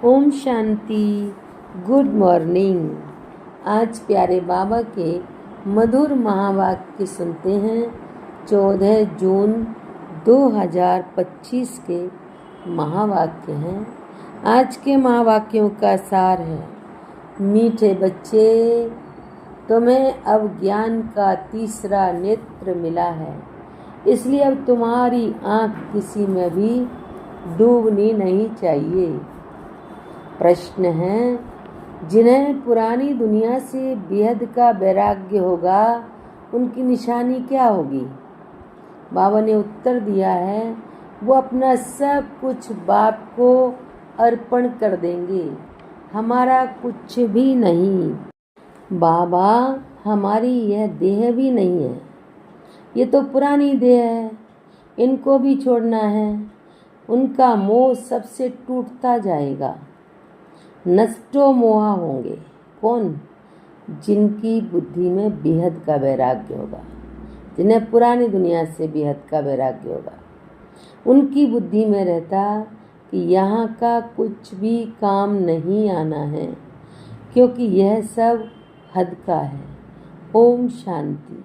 Om Shanti. Good morning. आज प्यारे बाबा के मधुर महावाक्य सुनते हैं। 14 जून 2025 के महावाक्य हैं। आज के महावाक्यों का सार है, मीठे बच्चे, तुम्हें अब ज्ञान का तीसरा नेत्र मिला है, इसलिए अब तुम्हारी आँख किसी में भी डूबनी नहीं चाहिए। प्रश्न है, जिन्हें पुरानी दुनिया से बेहद का वैराग्य होगा, उनकी निशानी क्या होगी? बाबा ने उत्तर दिया है, वो अपना सब कुछ बाप को अर्पण कर देंगे, हमारा कुछ भी नहीं। बाबा, हमारी यह देह भी नहीं है, ये तो पुरानी देह है, इनको भी छोड़ना है। उनका मोह सबसे टूटता जाएगा। नष्टो मोहा होंगे कौन? जिनकी बुद्धि में बेहद का वैराग्य होगा, जिन्हें पुरानी दुनिया से बेहद का वैराग्य होगा। उनकी बुद्धि में रहता कि यहाँ का कुछ भी काम नहीं आना है, क्योंकि यह सब हद का है। ओम शांति।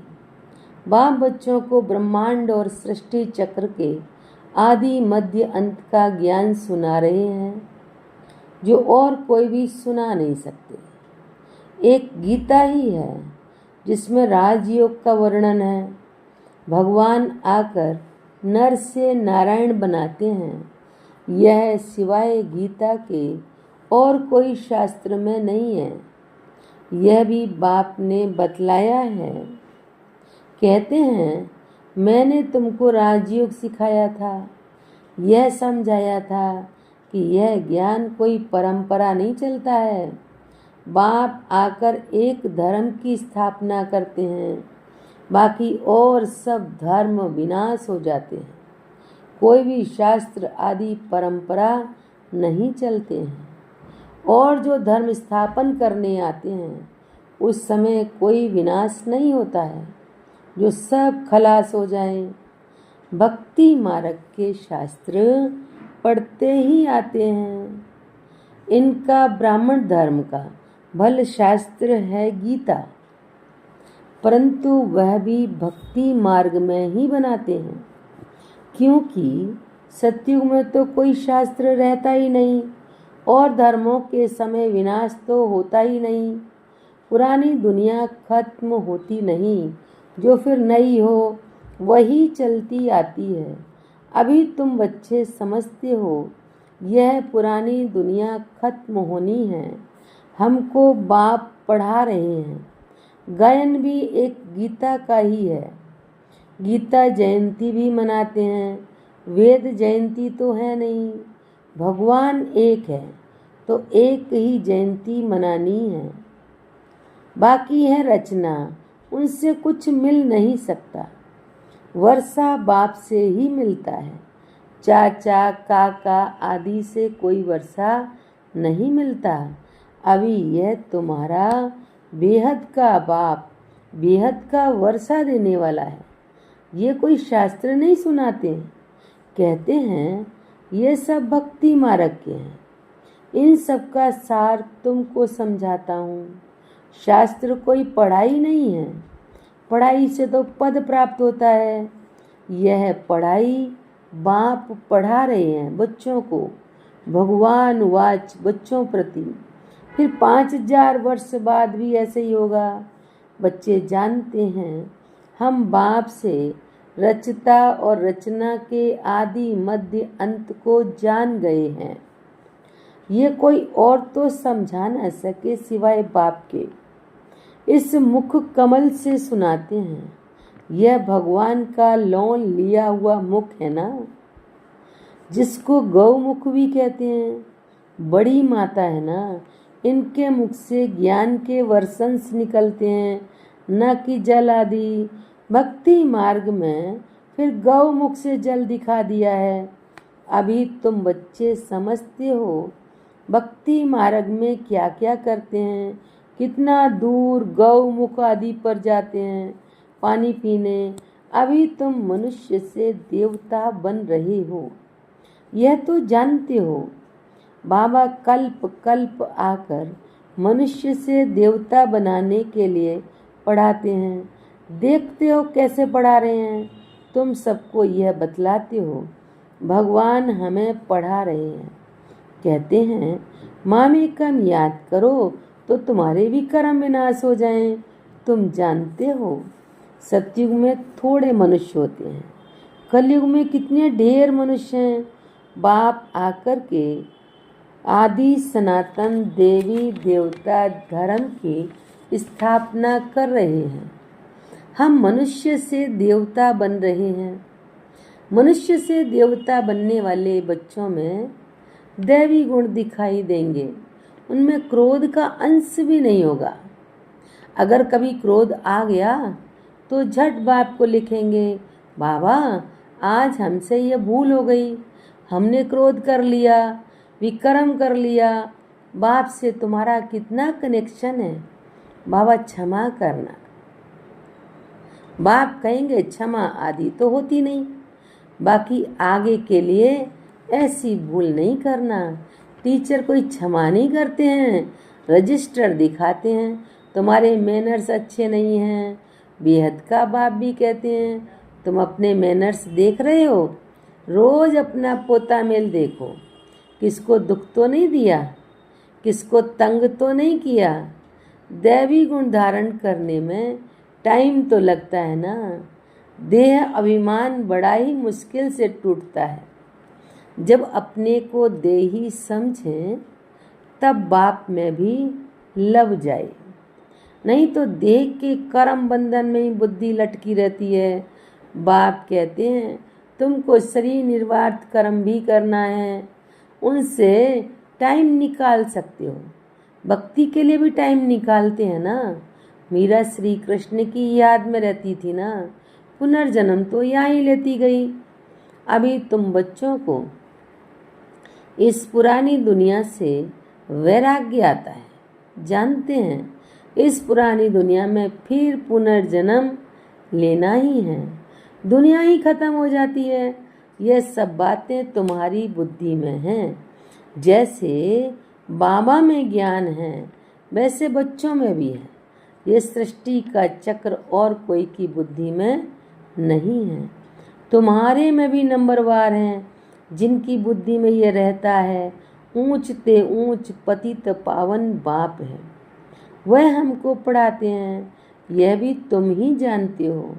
बाप बच्चों को ब्रह्मांड और सृष्टि चक्र के आदि मध्य अंत का ज्ञान सुना रहे हैं, जो और कोई भी सुना नहीं सकते। एक गीता ही है जिसमें राजयोग का वर्णन है। भगवान आकर नर से नारायण बनाते हैं। यह सिवाय गीता के और कोई शास्त्र में नहीं है। यह भी बाप ने बतलाया है। कहते हैं, मैंने तुमको राजयोग सिखाया था, यह समझाया था कि यह ज्ञान कोई परंपरा नहीं चलता है। बाप आकर एक धर्म की स्थापना करते हैं, बाकी और सब धर्म विनाश हो जाते हैं। कोई भी शास्त्र आदि परंपरा नहीं चलते हैं। और जो धर्म स्थापन करने आते हैं, उस समय कोई विनाश नहीं होता है, जो सब खलास हो जाएं। भक्ति मार्ग के शास्त्र पढ़ते ही आते हैं। इनका ब्राह्मण धर्म का भल शास्त्र है गीता, परंतु वह भी भक्ति मार्ग में ही बनाते हैं, क्योंकि सतयुग में तो कोई शास्त्र रहता ही नहीं और धर्मों के समय विनाश तो होता ही नहीं। पुरानी दुनिया खत्म होती नहीं, जो फिर नई हो वही चलती आती है। अभी तुम बच्चे समझते हो यह पुरानी दुनिया खत्म होनी है। हमको बाप पढ़ा रहे हैं। गायन भी एक गीता का ही है। गीता जयंती भी मनाते हैं, वेद जयंती तो है नहीं। भगवान एक है तो एक ही जयंती मनानी है। बाकी है रचना, उनसे कुछ मिल नहीं सकता। वर्षा बाप से ही मिलता है। चाचा काका आदि से कोई वर्षा नहीं मिलता। अभी यह तुम्हारा बेहद का बाप बेहद का वर्षा देने वाला है। ये कोई शास्त्र नहीं सुनाते, कहते हैं ये सब भक्ति मार्ग के हैं। इन सब का सार तुमको समझाता हूँ। शास्त्र कोई पढ़ाई नहीं है। पढ़ाई से तो पद प्राप्त होता है। यह पढ़ाई बाप पढ़ा रहे हैं बच्चों को, भगवान वाच बच्चों प्रति। फिर 5000 वर्ष बाद भी ऐसे ही होगा। बच्चे जानते हैं हम बाप से रचता और रचना के आदि मध्य अंत को जान गए हैं। ये कोई और तो समझा न सके सिवाय बाप के। इस मुख कमल से सुनाते हैं। यह भगवान का लोन लिया हुआ मुख है ना, जिसको गौमुख भी कहते हैं। बड़ी माता है ना, इनके मुख से ज्ञान के वर्षंस निकलते हैं, न कि जल आदि। भक्ति मार्ग में फिर गौमुख से जल दिखा दिया है। अभी तुम बच्चे समझते हो भक्ति मार्ग में क्या क्या करते हैं। कितना दूर गौमुख आदि पर जाते हैं पानी पीने। अभी तुम मनुष्य से देवता बन रहे हो, यह तो जानते हो। बाबा कल्प कल्प आकर मनुष्य से देवता बनाने के लिए पढ़ाते हैं। देखते हो कैसे पढ़ा रहे हैं, तुम सबको यह बतलाते हो। भगवान हमें पढ़ा रहे हैं। कहते हैं मामे कम याद करो तो तुम्हारे भी कर्म विनाश हो जाएं। तुम जानते हो सतयुग में थोड़े मनुष्य होते हैं, कलयुग में कितने ढेर मनुष्य हैं। बाप आकर के आदि सनातन देवी देवता धर्म की स्थापना कर रहे हैं। हम मनुष्य से देवता बन रहे हैं। मनुष्य से देवता बनने वाले बच्चों में दैवी गुण दिखाई देंगे, उनमें क्रोध का अंश भी नहीं होगा। अगर कभी क्रोध आ गया तो झट बाप को लिखेंगे, बाबा आज हमसे ये भूल हो गई, हमने क्रोध कर लिया, विक्रम कर लिया। बाप से तुम्हारा कितना कनेक्शन है, बाबा क्षमा करना। बाप कहेंगे क्षमा आदि तो होती नहीं, बाकी आगे के लिए ऐसी भूल नहीं करना। टीचर कोई क्षमा नहीं करते हैं, रजिस्टर दिखाते हैं, तुम्हारे मैनर्स अच्छे नहीं हैं। बेहद का बाप भी कहते हैं तुम अपने मैनर्स देख रहे हो, रोज़ अपना पोता मेल देखो, किसको दुख तो नहीं दिया, किसको तंग तो नहीं किया। दैवी गुण धारण करने में टाइम तो लगता है ना। देह अभिमान बड़ा ही मुश्किल से टूटता है। जब अपने को देही समझें तब बाप में भी लग जाए, नहीं तो देह के कर्म बंधन में ही बुद्धि लटकी रहती है। बाप कहते हैं तुमको शरीर निर्वात कर्म भी करना है, उनसे टाइम निकाल सकते हो। भक्ति के लिए भी टाइम निकालते हैं ना। मीरा श्री कृष्ण की याद में रहती थी ना, पुनर्जन्म तो यहाँ ही लेती गई। अभी तुम बच्चों को इस पुरानी दुनिया से वैराग्य आता है, जानते हैं इस पुरानी दुनिया में फिर पुनर्जन्म लेना ही है, दुनिया ही खत्म हो जाती है। यह सब बातें तुम्हारी बुद्धि में हैं। जैसे बाबा में ज्ञान है वैसे बच्चों में भी है। ये सृष्टि का चक्र और कोई की बुद्धि में नहीं है। तुम्हारे में भी नंबरवार हैं जिनकी बुद्धि में ये रहता है। ऊंच ते ऊंच पतित पावन बाप है, वह हमको पढ़ाते हैं। यह भी तुम ही जानते हो।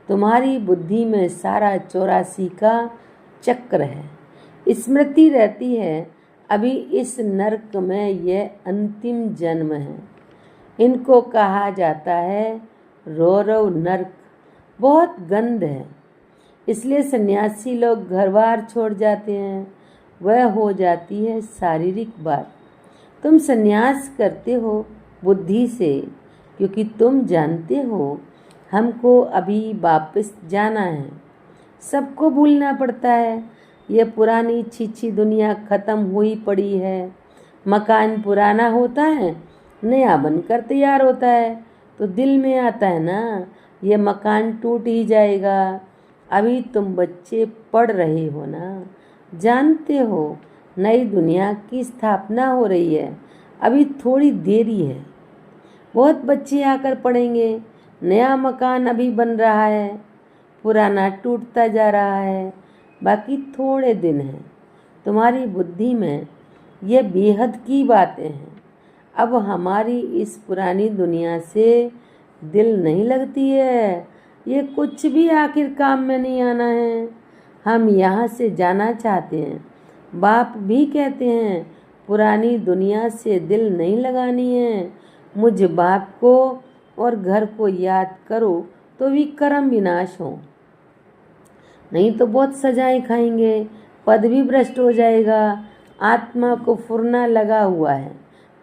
तुम्हारी बुद्धि में सारा 84 का चक्र है। स्मृति रहती है अभी इस नरक में यह अंतिम जन्म है। इनको कहा जाता है रौरव नरक। बहुत गंध है, इसलिए सन्यासी लोग घर बार छोड़ जाते हैं। वह हो जाती है शारीरिक बात। तुम सन्यास करते हो बुद्धि से, क्योंकि तुम जानते हो हमको अभी वापस जाना है। सबको भूलना पड़ता है। यह पुरानी छीछी दुनिया खत्म हुई पड़ी है। मकान पुराना होता है, नया बनकर तैयार होता है, तो दिल में आता है ना यह मकान टूट ही जाएगा। अभी तुम बच्चे पढ़ रहे हो ना, जानते हो नई दुनिया की स्थापना हो रही है। अभी थोड़ी देरी है, बहुत बच्चे आकर पढ़ेंगे। नया मकान अभी बन रहा है, पुराना टूटता जा रहा है। बाकी थोड़े दिन हैं। तुम्हारी बुद्धि में ये बेहद की बातें हैं। अब हमारी इस पुरानी दुनिया से दिल नहीं लगती है। ये कुछ भी आखिर काम में नहीं आना है। हम यहाँ से जाना चाहते हैं। बाप भी कहते हैं पुरानी दुनिया से दिल नहीं लगानी है। मुझ बाप को और घर को याद करो तो भी कर्म विनाश हो, नहीं तो बहुत सजाएं खाएंगे, पद भी भ्रष्ट हो जाएगा। आत्मा को फुरना लगा हुआ है।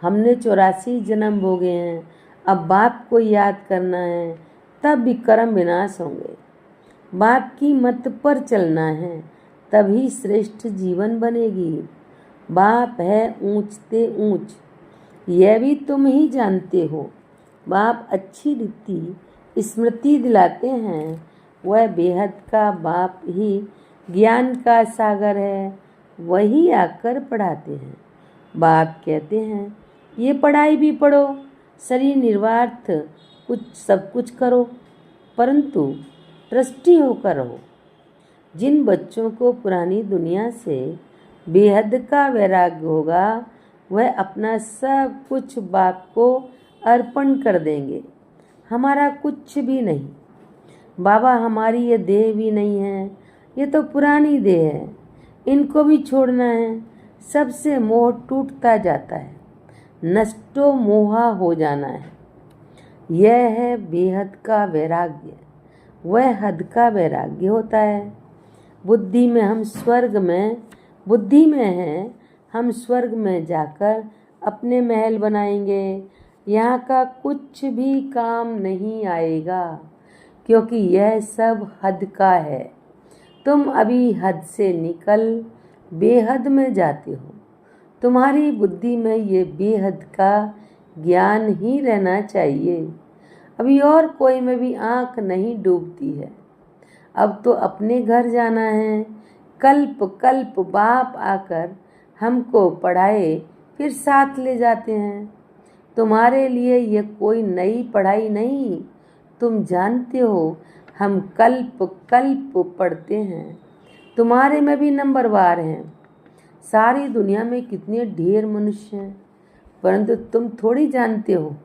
हमने 84 जन्म भोगे हैं। अब बाप को याद करना है, तब भी कर्म विनाश होंगे। बाप की मत पर चलना है, तभी श्रेष्ठ जीवन बनेगी। बाप है ऊंचते ऊंच, यह भी तुम ही जानते हो। बाप अच्छी रीति स्मृति दिलाते हैं। वह बेहद का बाप ही ज्ञान का सागर है, वही आकर पढ़ाते हैं। बाप कहते हैं ये पढ़ाई भी पढ़ो, शरीर निर्वार्थ सब कुछ करो, परंतु ट्रस्टी होकर रहो। जिन बच्चों को पुरानी दुनिया से बेहद का वैराग्य होगा वह अपना सब कुछ बाप को अर्पण कर देंगे। हमारा कुछ भी नहीं बाबा, हमारी ये देह भी नहीं है, ये तो पुरानी देह है, इनको भी छोड़ना है। सबसे मोह टूटता जाता है, नष्टो मोहा हो जाना है। यह है बेहद का वैराग्य, वह हद का वैराग्य होता है। बुद्धि में हम स्वर्ग में जाकर अपने महल बनाएंगे। यहाँ का कुछ भी काम नहीं आएगा, क्योंकि यह सब हद का है। तुम अभी हद से निकल बेहद में जाते हो। तुम्हारी बुद्धि में ये बेहद का ज्ञान ही रहना चाहिए। अभी और कोई में भी आँख नहीं डूबती है। अब तो अपने घर जाना है। कल्प कल्प बाप आकर हमको पढ़ाए फिर साथ ले जाते हैं। तुम्हारे लिए ये कोई नई पढ़ाई नहीं। तुम जानते हो हम कल्प कल्प पढ़ते हैं। तुम्हारे में भी नंबरवार हैं। सारी दुनिया में कितने ढेर मनुष्य हैं, परंतु तुम थोड़ी जानते हो।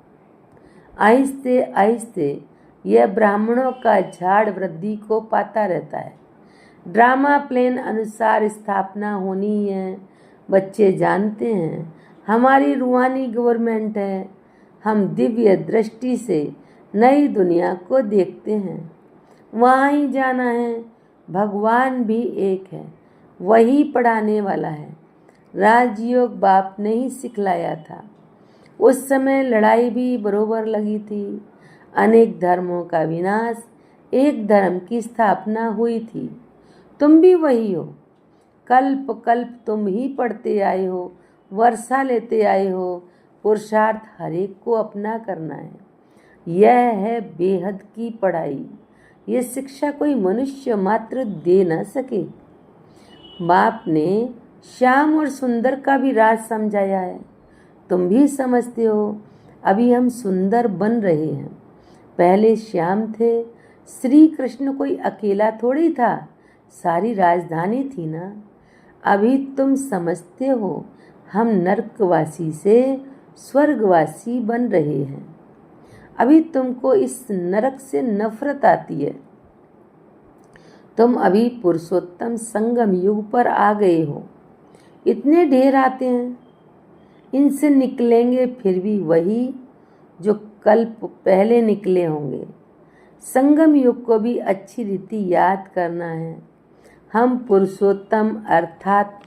आहिस्ते आहिस्ते यह ब्राह्मणों का झाड़ वृद्धि को पाता रहता है। ड्रामा प्लान अनुसार स्थापना होनी है। बच्चे जानते हैं हमारी रूहानी गवर्नमेंट है। हम दिव्य दृष्टि से नई दुनिया को देखते हैं। वहाँ ही जाना है। भगवान भी एक है, वही पढ़ाने वाला है। राजयोग बाप ने ही सिखलाया था। उस समय लड़ाई भी बरोबर लगी थी। अनेक धर्मों का विनाश, एक धर्म की स्थापना हुई थी। तुम भी वही हो। कल्प कल्प तुम ही पढ़ते आए हो, वर्षा लेते आए हो। पुरुषार्थ हर एक को अपना करना है। यह है बेहद की पढ़ाई। ये शिक्षा कोई मनुष्य मात्र दे न सके। बाप ने श्याम और सुंदर का भी राज समझाया है। तुम भी समझते हो। अभी हम सुंदर बन रहे हैं। पहले श्याम थे। श्री कृष्ण कोई अकेला थोड़ी था, सारी राजधानी थी ना। अभी तुम समझते हो हम नरकवासी से स्वर्गवासी बन रहे हैं। अभी तुमको इस नरक से नफरत आती है। तुम अभी पुरुषोत्तम संगम युग पर आ गए हो। इतने ढेर आते हैं, इनसे निकलेंगे फिर भी वही जो कल्प पहले निकले होंगे। संगम युग को भी अच्छी रीति याद करना है। हम पुरुषोत्तम अर्थात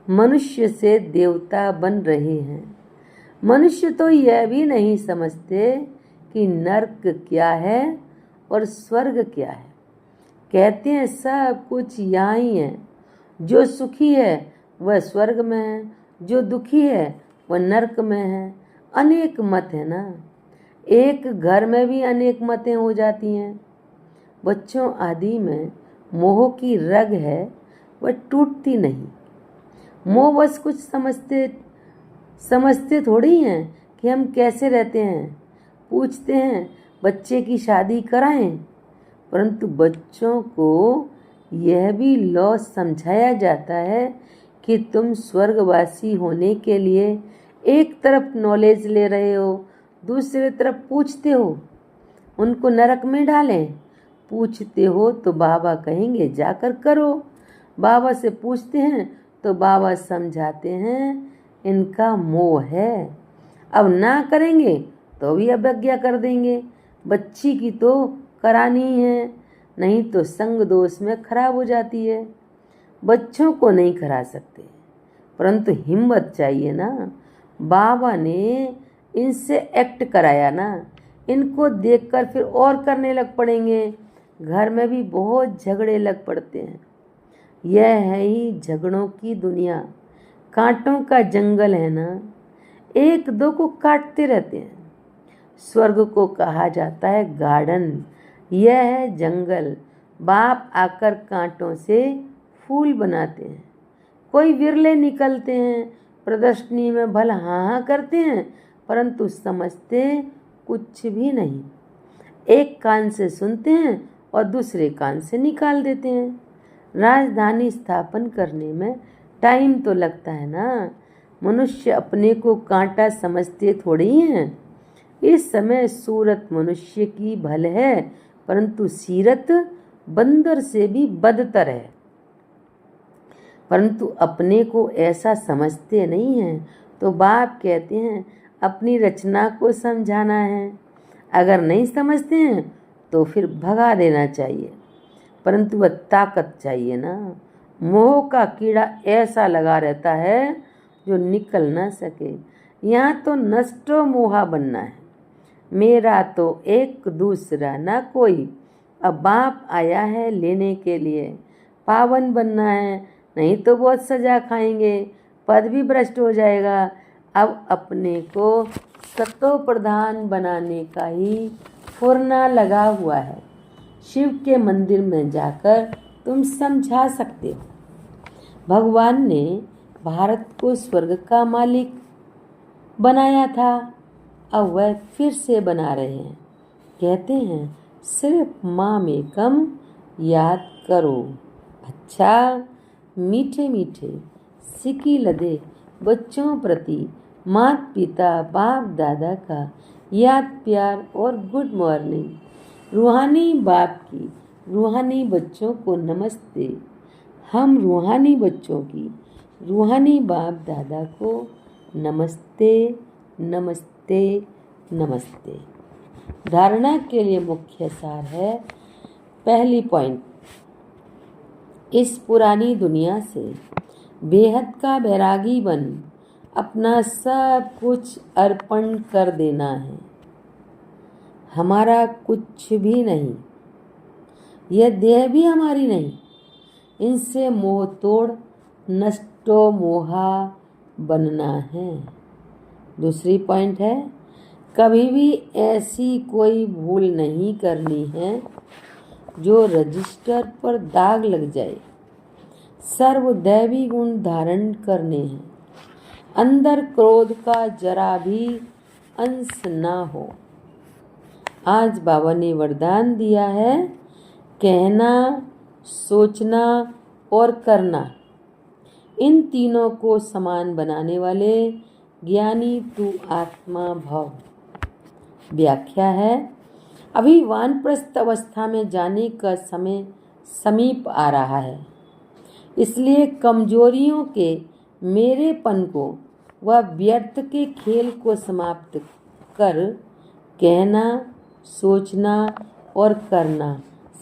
मनुष्य से देवता बन रहे हैं। मनुष्य तो यह भी नहीं समझते कि नरक क्या है और स्वर्ग क्या है। कहते हैं सब कुछ यहाँ ही है। जो सुखी है वह स्वर्ग में है, जो दुखी है वह नरक में है। अनेक मत है ना। एक घर में भी अनेक मतें हो जाती हैं। बच्चों आदि में मोह की रग है, वह टूटती नहीं। मोह बस कुछ समझते थोड़ी हैं कि हम कैसे रहते हैं। पूछते हैं बच्चे की शादी कराएं, परंतु बच्चों को यह भी लॉ समझाया जाता है कि तुम स्वर्गवासी होने के लिए एक तरफ नॉलेज ले रहे हो, दूसरी तरफ पूछते हो। उनको नरक में डालें। पूछते हो तो बाबा कहेंगे जाकर करो। बाबा से पूछते हैं तो बाबा समझाते हैं इनका मोह है, अब ना करेंगे तो भी अवज्ञा कर देंगे। बच्ची की तो करानी है, नहीं तो संग दोष में खराब हो जाती है। बच्चों को नहीं करा सकते, परंतु हिम्मत चाहिए ना। बाबा ने इनसे एक्ट कराया ना, इनको देखकर फिर और करने लग पड़ेंगे। घर में भी बहुत झगड़े लग पड़ते हैं। यह है ही झगड़ों की दुनिया, कांटों का जंगल है ना। एक दो को काटते रहते हैं। स्वर्ग को कहा जाता है गार्डन, यह है जंगल। बाप आकर कांटों से फूल बनाते हैं। कोई विरले निकलते हैं, प्रदर्शनी में भला हाँ हाँ करते हैं, परंतु समझते कुछ भी नहीं। एक कान से सुनते हैं और दूसरे कान से निकाल देते हैं। राजधानी स्थापन करने में टाइम तो लगता है ना। मनुष्य अपने को कांटा समझते थोड़ी ही हैं। इस समय सूरत मनुष्य की भल है, परंतु सीरत बंदर से भी बदतर है। परंतु अपने को ऐसा समझते नहीं हैं, तो बाप कहते हैं अपनी रचना को समझाना है। अगर नहीं समझते हैं तो फिर भगा देना चाहिए, परंतु वह ताकत चाहिए ना। मोह का कीड़ा ऐसा लगा रहता है जो निकल ना सके। यहाँ तो नष्टो मोहा बनना है। मेरा तो एक दूसरा ना कोई। अब बाप आया है लेने के लिए, पावन बनना है, नहीं तो बहुत सजा खाएंगे, पद भी भ्रष्ट हो जाएगा। अब अपने को सतो प्रधान बनाने का ही फुरना लगा हुआ है। शिव के मंदिर में जाकर तुम समझा सकते हो। भगवान ने भारत को स्वर्ग का मालिक बनाया था, अब वह फिर से बना रहे हैं। कहते हैं सिर्फ माँ में कम याद करो। अच्छा, मीठे मीठे सिकी लदे बच्चों प्रति माता पिता बाप दादा का याद प्यार और गुड मॉर्निंग। रूहानी बाप की रूहानी बच्चों को नमस्ते। हम रूहानी बच्चों की रूहानी बाप दादा को नमस्ते नमस्ते नमस्ते। धारणा के लिए मुख्य सार है। पहली पॉइंट, इस पुरानी दुनिया से बेहद का बैरागी बन अपना सब कुछ अर्पण कर देना है। हमारा कुछ भी नहीं, यह देह भी हमारी नहीं। इनसे मोह तोड़ नष्टो मोहा बनना है। दूसरी पॉइंट है, कभी भी ऐसी कोई भूल नहीं करनी है जो रजिस्टर पर दाग लग जाए। सर्वदैवी गुण धारण करने हैं। अंदर क्रोध का जरा भी अंश ना हो। आज बाबा ने वरदान दिया है, कहना, सोचना और करना, इन तीनों को समान बनाने वाले ज्ञानी तू आत्मा भव। व्याख्या है, अभी वानप्रस्थ अवस्था में जाने का समय समीप आ रहा है, इसलिए कमजोरियों के मेरेपन को व व्यर्थ के खेल को समाप्त कर कहना, सोचना और करना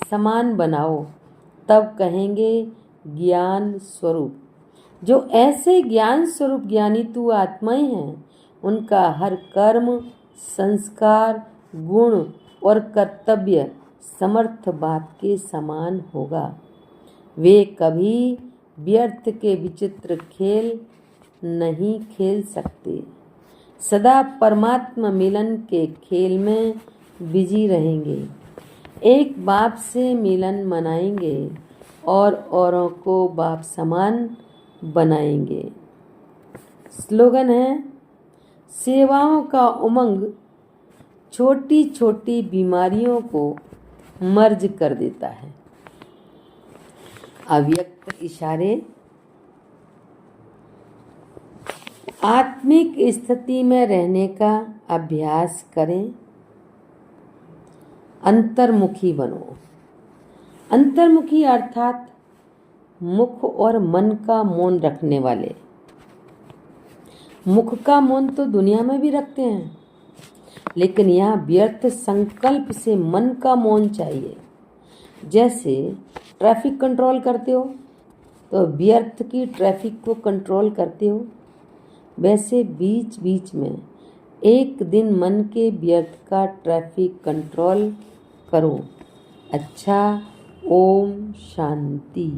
समान बनाओ। तब कहेंगे ज्ञान स्वरूप। जो ऐसे ज्ञान स्वरूप ज्ञानी तू आत्माएं हैं, उनका हर कर्म, संस्कार, गुण और कर्तव्य समर्थ बाप के समान होगा। वे कभी व्यर्थ के विचित्र खेल नहीं खेल सकते। सदा परमात्मा मिलन के खेल में बिजी रहेंगे। एक बाप से मिलन मनाएंगे और औरों को बाप समान बनाएंगे। स्लोगन है, सेवाओं का उमंग छोटी छोटी बीमारियों को मर्ज कर देता है। अव्यक्त इशारे, आत्मिक स्थिति में रहने का अभ्यास करें। अंतर्मुखी बनो। अंतर्मुखी अर्थात मुख और मन का मौन रखने वाले। मुख का मौन तो दुनिया में भी रखते हैं, लेकिन यहाँ व्यर्थ संकल्प से मन का मौन चाहिए। जैसे ट्रैफिक कंट्रोल करते हो तो व्यर्थ की ट्रैफिक को कंट्रोल करते हो, वैसे बीच बीच में एक दिन मन के व्यर्थ का ट्रैफिक कंट्रोल करो। अच्छा, ओम शांति।